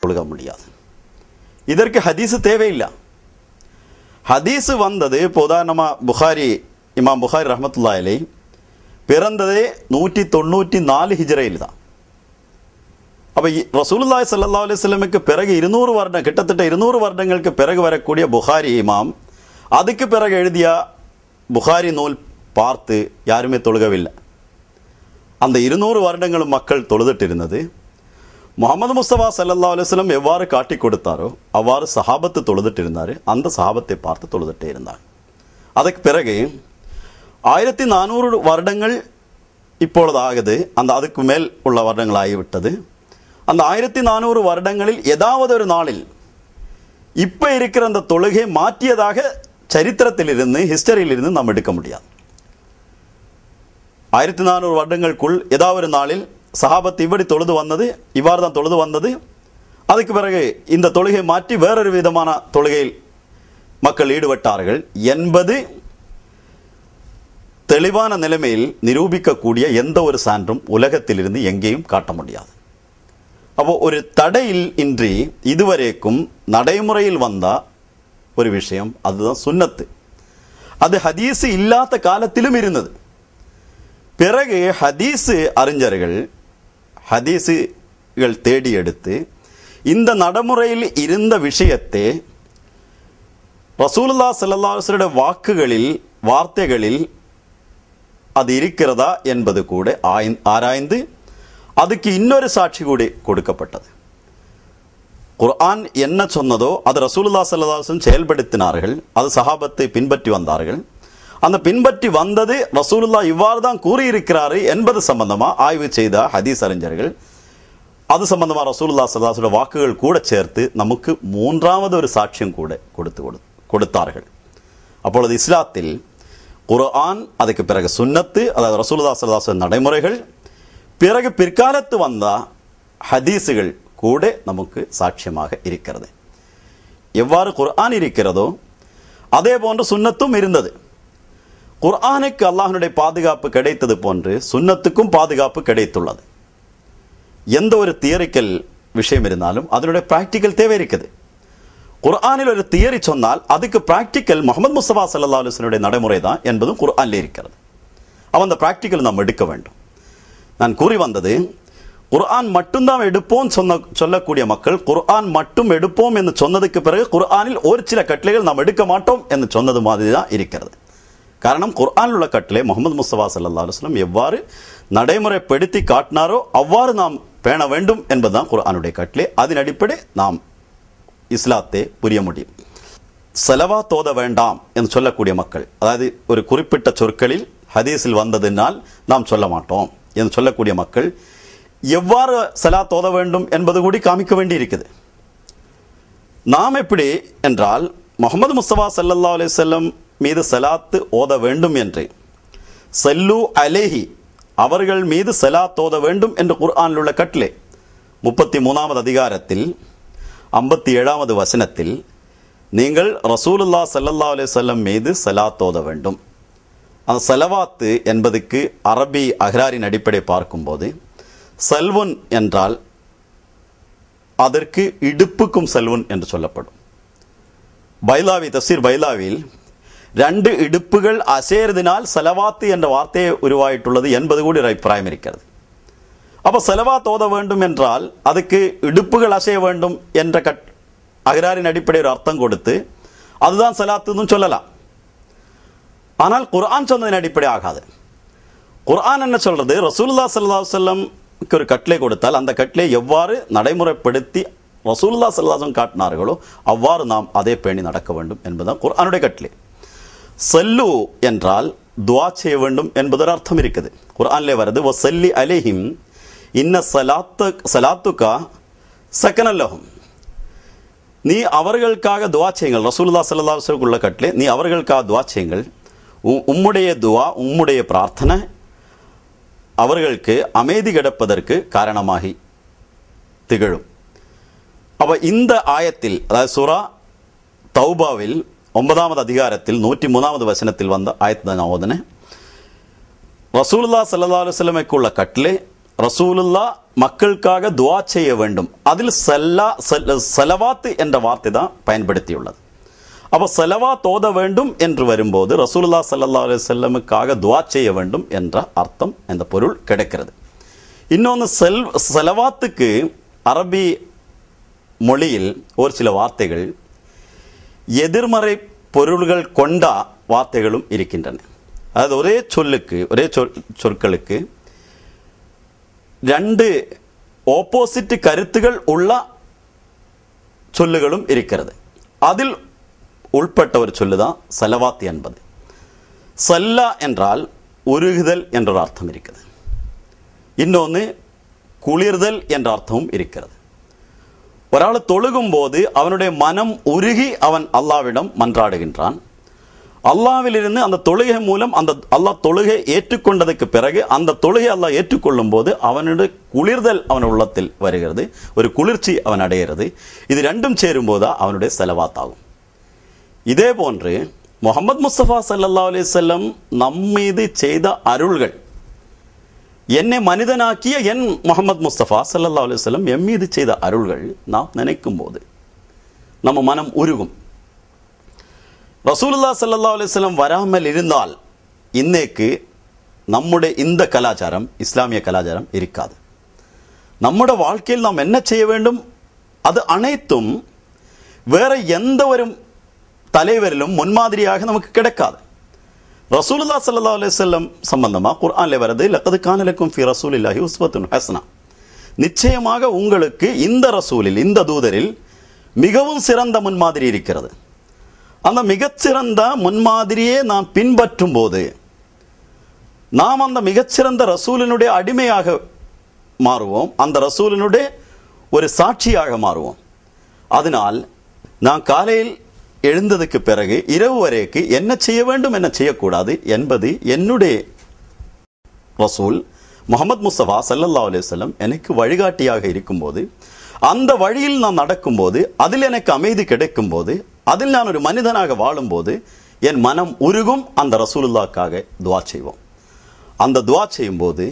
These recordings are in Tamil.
தொழுக முடியாது. இதற்கு ஹதீஸ் தேவையில்லை. ஹதீஸ் வந்தது இப்போ உதாரணமாக இமாம் புகாரி ரஹ்மத்துல்லாஹி அலைஹி பிறந்ததே 194 ஹிஜ்ரையில் தான். அப்போ ரசூலுல்லாஹி ஸல்லல்லாஹு அலைஹி வஸல்லமுக்கு பிறகு 200 வருடம், கிட்டத்தட்ட 200 வருடங்களுக்கு பிறகு வரக்கூடிய புகாரி இமாம் அதுக்கு பிறகு எழுதிய புகாரி நூல் பார்த்து யாருமே தொழுகவில்லை. அந்த 200 வருடங்களும் மக்கள் தொழுதுட்டு இருந்தது. முஹம்மது முஸ்தபா ஸல்லல்லாஹு அலைஹி வஸல்லம் எவ்வாறு காட்டி கொடுத்தாரோ அவ்வாறு சஹாபத்து தொழுதுட்டு இருந்தார். அந்த சஹாபத்தை பார்த்து தொழுதுட்டே இருந்தார். அதுக்கு பிறகு 1400 வருடங்கள் இப்பொழுது ஆகுது. அதுக்கு மேல் உள்ள வருடங்கள் ஆகிவிட்டது. அந்த 1400 வருடங்களில் ஏதாவது ஒரு நாளில் இப்போ இருக்கிற அந்த தொழுகை மாற்றியதாக சரித்திரத்திலிருந்து, ஹிஸ்டரியிலிருந்து நாம் எடுக்க முடியாது. 1400 வருடங்களுக்குள் ஏதாவது ஒரு நாளில் சஹாபத் இப்படி தொழுது வந்தது, இவ்வாறு தான் தொழுது வந்தது, அதுக்கு பிறகு இந்த தொழுகை மாற்றி வேறொரு விதமான தொழுகையில் மக்கள் ஈடுபட்டார்கள் என்பது தெளிவான நிலைமையில் நிரூபிக்கக்கூடிய எந்த ஒரு சான்றும் உலகத்திலிருந்து எங்கேயும் காட்ட முடியாது. அப்போ ஒரு தடையில் இன்றி இதுவரைக்கும் நடைமுறையில் வந்த ஒரு விஷயம் அதுதான் சுன்னத்து. அது ஹதீஸ் இல்லாத காலத்திலும் இருந்தது. பிறகு ஹதீஸ் அறிஞர்கள் ஹதீஸுகள் தேடி எடுத்து இந்த நடைமுறையில் இருந்த விஷயத்தை ரசூலுல்லாஹி ஸல்லல்லாஹு அலைஹி வஸல்லம் வார்த்தைகளில் அது இருக்கிறதா என்பது கூட ஆராய்ந்து அதுக்கு இன்னொரு சாட்சி கூட கொடுக்கப்பட்டது. குர்ஆன் என்ன சொன்னதோ அது ரசூலுல்லாஹி ஸல்லல்லாஹு அலைஹி வஸல்லம் செயல்படுத்தினார்கள். அது சஹாபத்தை பின்பற்றி வந்தார்கள். அந்த பின்பற்றி வந்தது ரசூலுல்லாஹ் இவ்வாறு தான் கூறியிருக்கிறாரு என்பது சம்பந்தமாக ஆய்வு செய்த ஹதீஸ் அறிஞர்கள் அது சம்பந்தமாக ரசூலுல்லாஹி ஸல்லல்லாஹு அலைஹி வஸல்லம் வாக்குகள் கூட சேர்த்து நமக்கு மூன்றாவது ஒரு சாட்சியம் கூட கொடுத்தார்கள். அப்பொழுது இஸ்லாத்தில் குர்ஆன், அதுக்கு பிறகு சுன்னத்து, அதாவது ரசூலுல்லாஹி ஸல்லல்லாஹு அலைஹி வஸல்லம் நடைமுறைகள், பிறகு பிற்காலத்து வந்த ஹதீஸுகள் கூட நமக்கு சாட்சியமாக இருக்கிறது. எவ்வாறு குர்ஆன் இருக்கிறதோ அதே போன்று சுன்னத்தும் இருந்தது. குர்ஆனுக்கு அல்லாஹ்வுடைய பாதுகாப்பு கிடைத்தது போன்று சுன்னத்துக்கும் பாதுகாப்பு கிடைத்துள்ளது. எந்த ஒரு தியரிக்கல் விஷயம் இருந்தாலும் அதனுடைய பிராக்டிக்கல் தேவை இருக்குது. குர்ஆனில் ஒரு தியரி சொன்னால் அதுக்கு பிராக்டிக்கல் முஹம்மது முஸ்தபா ஸல்லல்லாஹு அலைஹி வஸல்லம் நடைமுறை தான் என்பதும் குர்ஆனில் இருக்கிறது. அந்த பிராக்டிக்கல் நாம் எடுக்க வேண்டும். நான் கூறி வந்தது, குர்ஆன் மட்டும்தான் எடுப்போம் சொல்லக்கூடிய மக்கள் குர்ஆன் மட்டும் எடுப்போம் என்று சொன்னதுக்கு பிறகு குர்ஆனில் ஒரு சில கட்டளைகள் நாம் எடுக்க மாட்டோம் என்று சொன்னது மாதிரி தான் இருக்கிறது. காரணம், குர்ஆனில் உள்ள கட்டளை முஹம்மது முஸ்தபா ஸல்லல்லாஹு அலைஹி வஸல்லம் எவ்வாறு நடைமுறைப்படுத்தி காட்டினாரோ அவ்வாறு நாம் பேண வேண்டும் என்பதுதான் குர்ஆனுடைய கட்டளை. அதன் அடிப்படை நாம் இஸ்லாத்தை புரிய முடியும். ஸலவாத் ஓத வேண்டாம் என்று சொல்லக்கூடிய மக்கள், அதாவது ஒரு குறிப்பிட்ட சொற்களில் ஹதீஸில் வந்ததினால் நாம் சொல்ல மாட்டோம் என்று சொல்லக்கூடிய மக்கள் எவ்வாறு ஸலாத் ஓத வேண்டும் என்பது கூட காமிக்க வேண்டி இருக்குது. நாம் எப்படி என்றால் முஹம்மது முஸ்தபா ஸல்லல்லாஹு அலைஹி வஸல்லம் மீது ஸலாத் ஓத வேண்டும் என்று, ஸல்லு அலைஹி அவர்கள் மீது ஸலாத் ஓத வேண்டும் என்று குர்ஆனில் உள்ள கட்டளை 33வது அதிகாரத்தில் 57வது வசனத்தில் நீங்கள் ரசூலுல்லாஹி ஸல்லல்லாஹு அலைஹி வஸல்லம் மீது ஸலாத் ஓத வேண்டும். அந்த ஸலவாத் என்பதுக்கு அரபி அஹ்ராரின் அடிப்படை பார்க்கும்போது சல்வுன் என்றால் அதற்கு இடுப்புக்கும் சல்வுன் என்று சொல்லப்படும். பைலாவி தஃசீர் பைலாவில் 2 இடுப்புகள் அசேர்தினால் ஸலவாத் என்ற வார்த்தையை உருவாயிட்டுள்ளது என்பது கூட அபிப்பிராயம் இருக்கிறது. அப்போ ஸலவாத் ஓத வேண்டும் என்றால் அதுக்கு இடுப்புகள் அசைய வேண்டும் என்ற அஹ்ராரின் அடிப்படை ஒரு அர்த்தம் கொடுத்து அதுதான் ஸலாத்துன்னு சொல்லலாம். ஆனால் குர்ஆன் சொன்னதின் அடிப்படை ஆகாது. குர்ஆன் என்ன சொல்றது, ரசூலுல்லாஹி ஸல்லல்லாஹு அலைஹி வஸல்லம் ஒரு கட்டளை கொடுத்தால் அந்த கட்டளை எவ்வாறு நடைமுறைப்படுத்தி ரசூலுல்லாஹி ஸல்லல்லாஹு அலைஹி வஸல்லம் காட்டினார்களோ அவ்வாறு நாம் அதே பேணி நடக்க வேண்டும் என்பதுதான் குர்ஆனுடைய கட்டளை. ஸல்லு என்றால் துஆ செய்ய வேண்டும் என்பது ஒரு அர்த்தம் இருக்குது. குர்ஆனிலே வருது, வஸல்லி அலைஹிம் இன்ன ஸலாத்துக ஸகனல் லஹும், நீ அவர்களுக்காக துஆ செய்யுங்கள். ரசூலுல்லாஹி ஸல்லல்லாஹு அலைஹி வஸல்லம் உள்ள கட்டளை, நீ அவர்களுக்காக துஆ செய்யுங்கள். உம்முடைய துஆ, உம்முடைய பிரார்த்தனை அவர்களுக்கு அமைதி கிடைப்பதற்கு காரணமாகி திகழும். அப்ப இந்த ஆயத்தில், அதாவது சூரா தௌபாவில் 9வது அதிகாரத்தில் 103வது வசனத்தில் வந்த ஆயத்தை தான் ஓதுனேன். ரசூலுல்லாஹி ஸல்லல்லாஹு அலைஹி வஸல்லமுக்கு உள்ள கட்டளை, ரசூலுல்லாஹ் மக்களுக்காக துஆ செய்ய வேண்டும். அதில் ஸலவாத் என்ற வார்த்தை தான் பயன்படுத்தியுள்ளது. அப்போ ஸலவாத் ஓத வேண்டும் என்று வரும்போது ரசூலுல்லாஹ் ஸல்லல்லாஹு அலைஹி வஸல்லமுக்காக துஆ செய்ய வேண்டும் என்ற அர்த்தம், இந்த பொருள் கிடைக்கிறது. இன்னொன்று, ஸலவாத்துக்கு அரபி மொழியில் ஒரு சில வார்த்தைகள் எதிர்மறை பொருள்கள் கொண்ட வார்த்தைகளும் இருக்கின்றன. அதாவது ஒரே சொல்லுக்கு, ஒரே சொற்களுக்கு ரெண்டு ஆப்போசிட் கருத்துகள் உள்ள சொல்லுகளும் இருக்கிறது. அதில் உள்பட்ட ஒரு சொல்லுதான் ஸலவாத் என்பது. ஸல்லா என்றால் உருகுதல் என்ற ஒரு அர்த்தம் இருக்கிறது. இன்னொன்று குளிர்தல் என்ற அர்த்தமும் இருக்கிறது. ஒரு ஆள் தொழுகும் போது அவனுடைய மனம் உருகி அவன் அல்லாவிடம் மன்றாடுகின்றான். அல்லாவிலிருந்து அந்த தொழுகை மூலம் அந்த அல்லாஹ் தொழுகை ஏற்றுக்கொண்டதுக்கு பிறகு அந்த தொழுகை அல்லாஹ் ஏற்றுக்கொள்ளும் போது அவனுடைய குளிர்தல் அவன் உள்ளத்தில் வருகிறது, ஒரு குளிர்ச்சி அவன் அடைகிறது. இது ரெண்டும் சேரும் போது அவனுடைய ஸலவாத் ஆகும். இதே போன்று முஹம்மது முஸ்தபா ஸல்லல்லாஹு அலைஹி வஸல்லம் நம்மீது செய்த அருள்கள், என்னை மனிதனாக்கிய என் முஹம்மது முஸ்தபா ஸல்லல்லாஹு அலைஹி வஸல்லம் என் மீது செய்த அருள்கள் நாம் நினைக்கும் போது நம்ம மனம் உருகும். ரசூலுல்லாஹ் ஸல்லல்லாஹு அலைஹி வஸல்லம் வராமல் இருந்தால் இன்னைக்கு நம்முடைய இந்த கலாச்சாரம், இஸ்லாமிய கலாச்சாரம் இருக்காது. நம்முடைய வாழ்க்கையில் நாம் என்ன செய்ய வேண்டும், அது அனைத்தும் வேற எந்த ஒரு தலைவரிலும் முன்மாதிரியாக நமக்கு கிடைக்காது. ரசூலுல்லாஹ் ஸல்லல்லாஹு அலைஹி வஸல்லம் சம்பந்தமா குர்ஆன்ல வருது, லக்கத் கான லக்கும் ஃபீ ரசூலில்லாஹி உஸ்வத்துன் ஹஸனா, நிச்சயமாக உங்களுக்கு இந்த ரசூலில், இந்த தூதரில் மிகவும் சிறந்த முன்மாதிரி இருக்கிறது. அந்த மிகச்சிறந்த முன்மாதிரியே நாம் பின்பற்றும் போது நாம் அந்த மிகச்சிறந்த ரசூலினுடைய அடிமையாக மாறுவோம், அந்த ரசூலினுடைய ஒரு சாட்சியாக மாறுவோம். அதனால் நான் காலையில் எழுந்ததுக்கு பிறகு இரவு வரைக்கு என்ன செய்ய வேண்டும், என்ன செய்யக்கூடாது என்பது என்னுடைய ரசூல் முஹம்மது முஸ்தபா ஸல்லல்லாஹு அலைஹி வஸல்லம் எனக்கு வழிகாட்டியாக இருக்கும்போது, அந்த வழியில் நான் நடக்கும்போது, அதில் எனக்கு அமைதி கிடைக்கும் போது, அதில் நான் ஒரு மனிதனாக வாழும்போது என் மனம் உருகும். அந்த ரசூலுல்லாஹ்க்காக துஆ செய்வோம். அந்த துஆ செய்யும் போது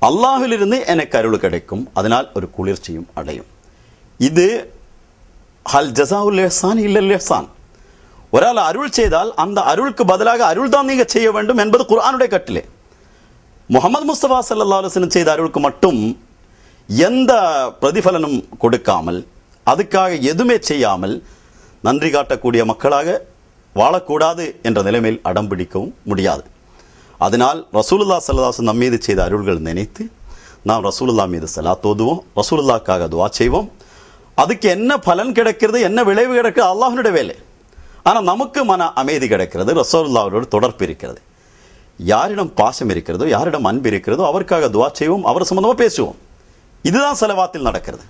அல்லாஹ்விலிருந்து எனக்கு அருள் கிடைக்கும். அதனால் ஒரு குளிர்ச்சியும் அடையும். இது ஹல் ஜஸாஉல் இஹ்சான் இல்லல் இஹ்சான். ஒரு ஆள் அருள் செய்தால் அந்த அருளுக்கு பதிலாக அருள் தான் நீங்க செய்ய வேண்டும் என்பது குர்ஆனுடைய கட்டளை. முஹம்மது முஸ்தபா ஸல்லல்லாஹு அலைஹி வஸல்லம் செய்த அருளுக்கு மட்டும் எந்த பிரதிபலனும் கொடுக்காமல், அதுக்காக எதுவுமே செய்யாமல் நன்றி காட்டக்கூடிய மக்களாக வாழக்கூடாது என்ற நிலைமையில் அடம்பிடிக்கவும் முடியாது. அதனால் ரசூலுல்லாஹ் ஸல்லல்லாஹு அலைஹி வஸல்லம் நம் மீது செய்த அருள்கள் நினைத்து நாம் ரசூலுல்லாஹ் மீது ஸலாத் ஓதுவோம், ரசூலுல்லாஹ்க்காக துஆ செய்வோம். அதுக்கு என்ன பலன் கிடைக்கிறது, என்ன விளைவு கிடைக்கிறது, அல்லாஹ்வுடைய வேலை. ஆனால் நமக்கு மன அமைதி கிடைக்கிறது, ரசூலுல்லாஹ்வோடு தொடர்பு இருக்கிறது. யாரிடம் பாசம் இருக்கிறதோ, யாரிடம் அன்பு இருக்கிறதோ அவருக்காக துஆ செய்வோம், அவர் சம்பந்தமாக பேசுவோம். இதுதான் ஸலவாத்தில் நடக்கிறது.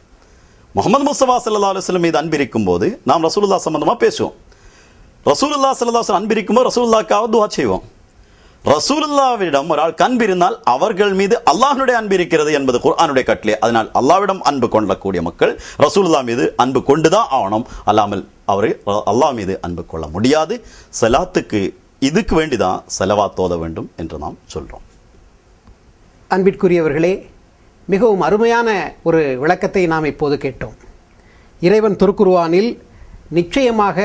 முஹம்மது முஸ்தபா ஸல்லல்லாஹு அலைஹி வஸல்லம் மீது அன்பு இருக்கும் போது நாம் ரசூலுல்லாஹ் சம்பந்தமாக பேசுவோம். ரசூலுல்லாஹ் ஸல்லல்லாஹு அலைஹி வஸல்லம் அன்பு இருக்கும்போது ரசூலுல்லாஹ்க்காக துஆ செய்வோம். ரசூலுல்லாஹ்விடம் ஒரு ஆள் அன்பு இருந்தால் அவர்கள் மீது அல்லாஹ்வுடைய அன்பு இருக்கிறது என்பது குர்ஆனுடைய கட்டளை. அதனால் அல்லாஹ்விடம் அன்பு கொள்ளக்கூடிய மக்கள் ரசூலுல்லாஹ் மீது அன்பு கொண்டுதான் ஆகணும், அல்லாமல் அவர் அல்லாஹ் மீது அன்பு கொள்ள முடியாது. ஸலாத்துக்கு இதுக்கு வேண்டிதான் ஸலவாத் ஓத வேண்டும் என்று நாம் சொல்றோம். அன்பிற்குரியவர்களே, மிகவும் அருமையான ஒரு விளக்கத்தை நாம் இப்போது கேட்டோம். இறைவன் திருக்குர்ஆனில் நிச்சயமாக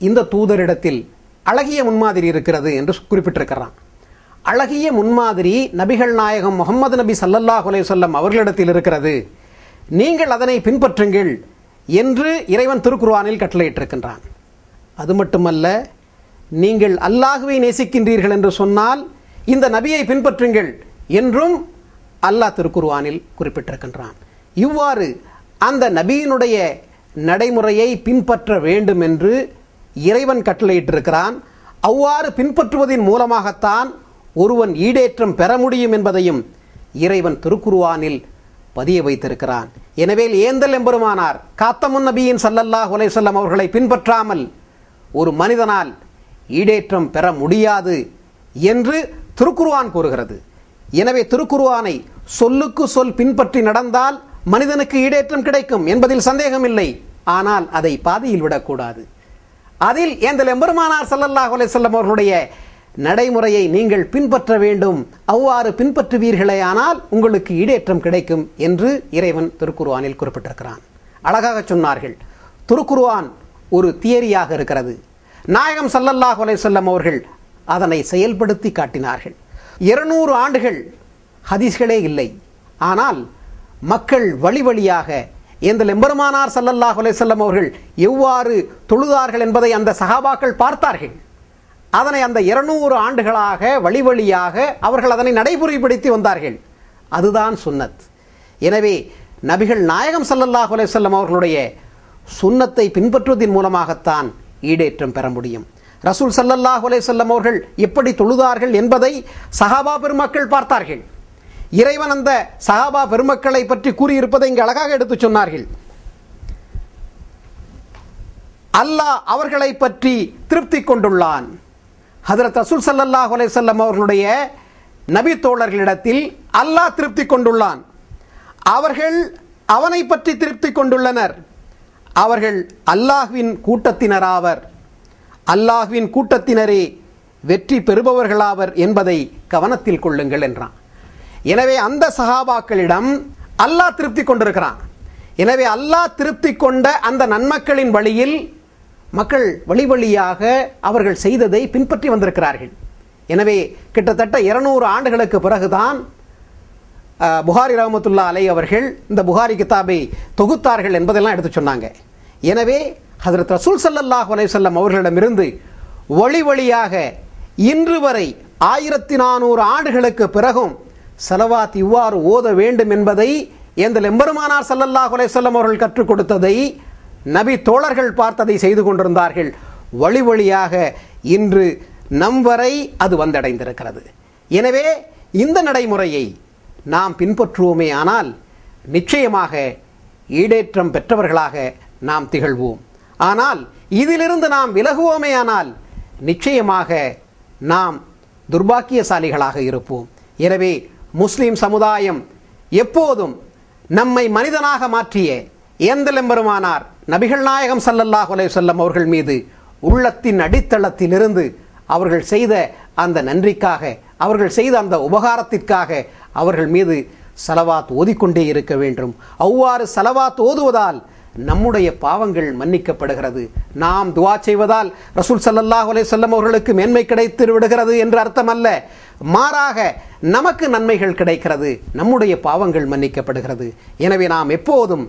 இந்த தூதரிடத்தில் அழகிய முன்மாதிரி இருக்கிறது என்று குறிப்பிட்டிருக்கிறான். அழகிய முன்மாதிரி நபிகள் நாயகம் முஹம்மது நபி ஸல்லல்லாஹு அலைஹி வஸல்லம் அவர்களிடத்தில் இருக்கிறது, நீங்கள் அதனை பின்பற்றுங்கள் என்று இறைவன் திருக்குர்ஆனில் கட்டளையிட்டிருக்கின்றான். அது மட்டுமல்ல, நீங்கள் அல்லாஹ்வை நேசிக்கின்றீர்கள் என்று சொன்னால் இந்த நபியை பின்பற்றுங்கள் என்றும் அல்லாஹ் திருக்குர்ஆனில் குறிப்பிட்டிருக்கின்றான். இவ்வாறு அந்த நபியினுடைய நடைமுறையை பின்பற்ற வேண்டும் என்று இறைவன் கட்டளையிட்டிருக்கிறான். அவ்வாறு பின்பற்றுவதன் மூலமாகத்தான் ஒருவன் ஈடேற்றம் பெற முடியும் என்பதையும் இறைவன் திருக்குர்ஆனில் பதிய வைத்திருக்கிறான். எனவே ஏந்தல் எம்பெருமானார் காத்தமுன் நபியின் ஸல்லல்லாஹு அலைஹி வஸல்லம் அவர்களை பின்பற்றாமல் ஒரு மனிதனால் ஈடேற்றம் பெற முடியாது என்று திருக்குர்ஆன் கூறுகிறது. எனவே திருக்குர்ஆனை சொல்லுக்கு சொல் பின்பற்றி நடந்தால் மனிதனுக்கு ஈடேற்றம் கிடைக்கும் என்பதில் சந்தேகம் இல்லை. ஆனால் அதை பாதியில் விடக்கூடாது. அதில் ஏந்தல் எம்பெருமானார் ஸல்லல்லாஹு அலைஹி வஸல்லம் அவர்களுடைய நடைமுறையை நீங்கள் பின்பற்ற வேண்டும். அவ்வாறு பின்பற்றுவீர்களே ஆனால் உங்களுக்கு ஈடேற்றம் கிடைக்கும் என்று இறைவன் திருக்குர்ஆனில் குறிப்பிட்டிருக்கிறான். அழகாக சொன்னார்கள். திருக்குர்ஆன் ஒரு தியரியாக இருக்கிறது. நாயகம் ஸல்லல்லாஹு அலைஹி வஸல்லம் அவர்கள் அதனை செயல்படுத்தி காட்டினார்கள். 200 ஆண்டுகள் ஹதீஸ்களே இல்லை. ஆனால் மக்கள் வழி வழியாக எங்கள் எம்பெருமானார் ஸல்லல்லாஹு அலைஹி வஸல்லம் அவர்கள் எவ்வாறு தொழுதார்கள் என்பதை அந்த சஹாபாக்கள் பார்த்தார்கள். அதனை அந்த 200 ஆண்டுகளாக வழி வழியாக அவர்கள் அதனை நடைமுறைப்படுத்தி வந்தார்கள். அதுதான் சுன்னத். எனவே நபிகள் நாயகம் ஸல்லல்லாஹு அலைஹி வஸல்லம் அவர்களுடைய சுன்னத்தை பின்பற்றுவதன் மூலமாகத்தான் ஈடேற்றம் பெற முடியும். ரசூல் ஸல்லல்லாஹு அலைஹி வஸல்லம் அவர்கள் எப்படி தொழுதார்கள் என்பதை சஹாபா பெருமக்கள் பார்த்தார்கள். இறைவன் அந்த சஹாபா பெருமக்களை பற்றி கூறியிருப்பதை இங்கு அழகாக எடுத்து சொன்னார்கள். அல்லாஹ் அவர்களை பற்றி திருப்தி கொண்டுள்ளான். ஹஜ்ரத் ரசூல் ஸல்லல்லாஹு அலைஹி வஸல்லம் அவர்களுடைய நபி தோழர்களிடத்தில் அல்லாஹ் திருப்தி கொண்டுள்ளான். அவர்கள் அவனை பற்றி திருப்தி கொண்டுள்ளனர். அவர்கள் அல்லாஹ்வின் கூட்டத்தினராவர். அல்லாஹ்வின் கூட்டத்தினரே வெற்றி பெறுபவர்களாவர் என்பதை கவனத்தில் கொள்ளுங்கள் என்றான். எனவே அந்த சஹாபாக்களிடம் அல்லாஹ் திருப்தி கொண்டிருக்கிறான். எனவே அல்லாஹ் திருப்தி கொண்ட அந்த நன்மக்களின் வழியில் மக்கள் வழி வழியாக அவர்கள் செய்ததை பின்பற்றி வந்திருக்கிறார்கள். எனவே கிட்டத்தட்ட 200 ஆண்டுகளுக்கு பிறகுதான் புகாரி ரஹ்மத்துல்லாஹி அலைஹி அவர்கள் இந்த புகாரி கிதாபை தொகுத்தார்கள் என்பதெல்லாம் எடுத்து சொன்னாங்க. எனவே ஹஜ்ரத் ரசூல் ஸல்லல்லாஹு அலைஹி வஸல்லம் அவர்களிடமிருந்து வழி வழியாக இன்று வரை 1400 ஆண்டுகளுக்கு பிறகும் ஸலவாத் இவ்வாறு ஓத வேண்டும் என்பதை எங்கள் எம்பெருமானார் ஸல்லல்லாஹு அலைஹி வஸல்லம் அவர்கள் கற்றுக் கொடுத்ததை நபி தோழர்கள் பார்த்ததை செய்து கொண்டிருந்தார்கள். வழி வழியாக இன்று நம் வரை அது வந்தடைந்திருக்கிறது. எனவே இந்த நடைமுறையை நாம் பின்பற்றுவோமே ஆனால் நிச்சயமாக ஈடேற்றம் பெற்றவர்களாக நாம் திகழ்வோம். ஆனால் இதிலிருந்து நாம் விலகுவோமே ஆனால் நிச்சயமாக நாம் துர்பாக்கியசாலிகளாக இருப்போம். எனவே முஸ்லிம் சமுதாயம் எப்போதும் நம்மை மனிதனாக மாற்றிய ஏந்தல் எம்பெருமானார் நபிகள் நாயகம் ஸல்லல்லாஹு அலைஹி வஸல்லம் அவர்கள் மீது உள்ளத்தின் அடித்தளத்திலிருந்து அவர்கள் செய்த அந்த நன்றிக்காக, அவர்கள் செய்த அந்த உபகாரத்திற்காக அவர்கள் மீது ஸலவாத் ஓதிக்கொண்டே இருக்க வேண்டும். அவ்வாறு ஸலவாத் ஓதுவதால் நம்முடைய பாவங்கள் மன்னிக்கப்படுகிறது. நாம் துஆ செய்வதால் ரசூல் ஸல்லல்லாஹு அலைஹி வஸல்லம் அவர்களுக்கு மேன்மை கிடைத்து விடுகிறது என்று அர்த்தம் அல்ல. மாறாக நமக்கு நன்மைகள் கிடைக்கிறது, நம்முடைய பாவங்கள் மன்னிக்கப்படுகிறது. எனவே நாம் எப்போதும்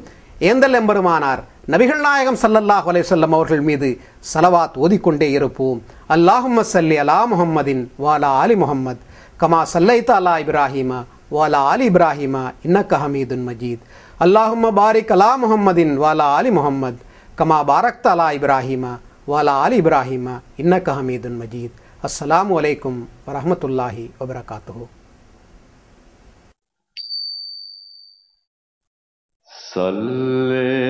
ஏந்தல் எம்பெருமானார் நபிகள் நாயகம் ஸல்லல்லாஹு அலைஹி வஸல்லம் அவர்கள் மீது ஸலவாத் ஓதிக்கொண்டே இருப்போம். அல்லாஹும்ம ஸல்லி அலா முஹம்மதின் வ அலா ஆலி முஹம்மத் கமா ஸல்லைத அலா இப்ராஹீம வ அலா ஆலி இப்ராஹீம இன்னக ஹமீதுன் மஜீத். அல்லாஹும்ம பாரிக் அலா முஹம்மதின் வ அலா ஆலி முஹம்மத் கமா பாரக்த அலா இப்ராஹீம வ அலா ஆலி இப்ராஹீம இன்னக ஹமீதுன் மஜீத். அஸ்ஸலாமு அலைக்கும் வ ரஹ்மத்துல்லாஹி வ பரகாத்துஹு. صلي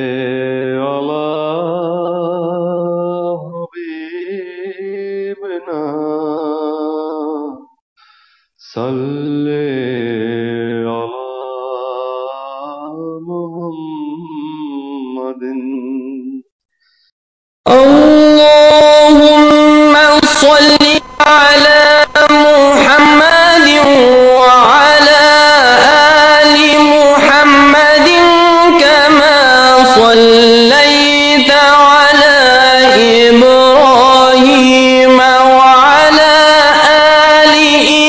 على حبيبنا صلي على محمد. اللهم صل على محمد وعلى آل محمد كما صليت على إبراهيم وعلى آل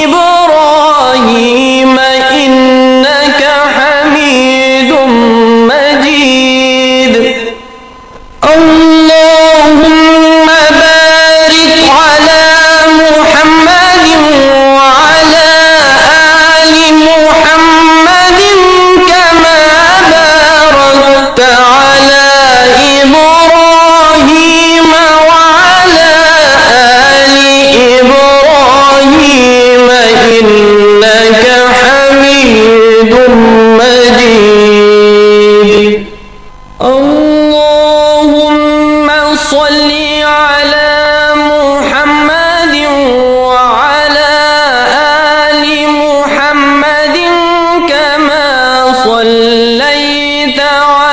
إبراهيم إنك حميد مجيد. اللهم بارك على محمد وعلى آل محمد كما باركت على إبراهيم وعلى آل إبراهيم إنك حميد مجيد. اللهم صل على محمد وعلى آل محمد كما صليت على